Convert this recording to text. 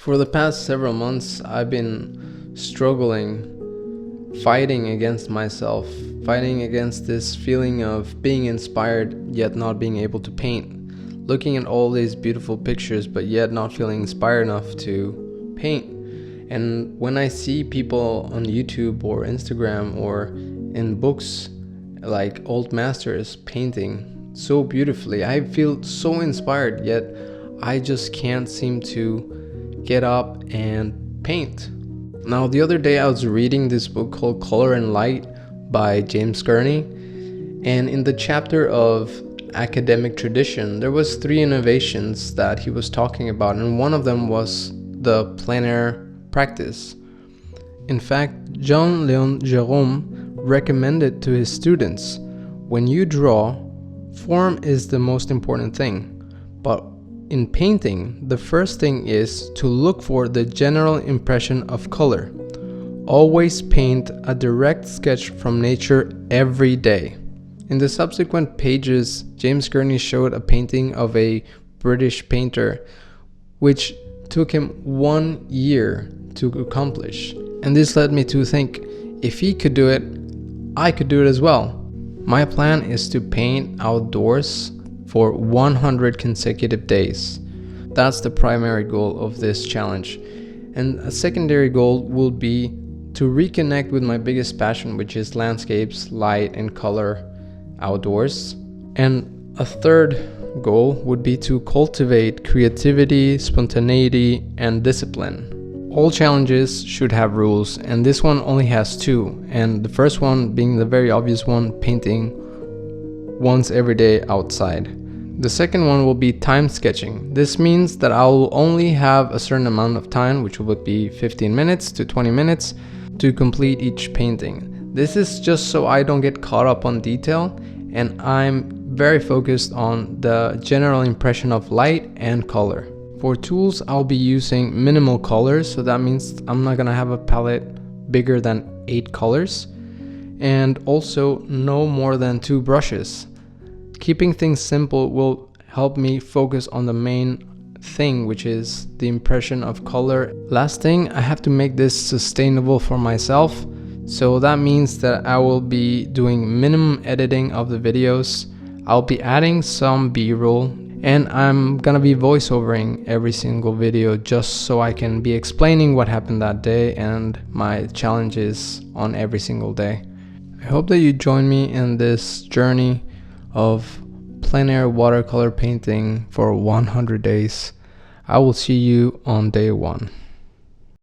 For the past several months, I've been struggling, fighting against myself, fighting against this feeling of being inspired yet not being able to paint, looking at all these beautiful pictures but yet not feeling inspired enough to paint. And when I see people on YouTube or Instagram or in books like old masters painting so beautifully, I feel so inspired, yet I just can't seem to get up and paint. Now, the other day I was reading this book called Color and Light by James Gurney, and in the chapter of academic tradition there was 3 innovations that he was talking about, and one of them was the plein practice. In fact, Jean Leon Gérôme recommended to his students, when you draw, form is the most important thing, but in painting, the first thing is to look for the general impression of color. Always paint a direct sketch from nature every day. In the subsequent pages, James Gurney showed a painting of a British painter, which took him 1 year to accomplish. And this led me to think, if he could do it, I could do it as well. My plan is to paint outdoors for 100 consecutive days. That's the primary goal of this challenge. And a secondary goal will be to reconnect with my biggest passion, which is landscapes, light and color outdoors. And a third goal would be to cultivate creativity, spontaneity, and discipline. All challenges should have rules, and this one only has 2. And the first one being the very obvious one, painting once every day outside. The second one will be time sketching. This means that I will only have a certain amount of time, which would be 15 minutes to 20 minutes, to complete each painting. This is just so I don't get caught up on detail, and I'm very focused on the general impression of light and color. For tools, I'll be using minimal colors, so that means I'm not gonna have a palette bigger than 8 colors, and also no more than 2 brushes. Keeping things simple will help me focus on the main thing, which is the impression of color. Last thing, I have to make this sustainable for myself, so that means that I will be doing minimum editing of the videos. I'll be adding some B-roll, and I'm gonna be voiceovering every single video just so I can be explaining what happened that day and my challenges on every single day. I hope that you join me in this journey of plein air watercolor painting for 100 days. I will see you on day 1.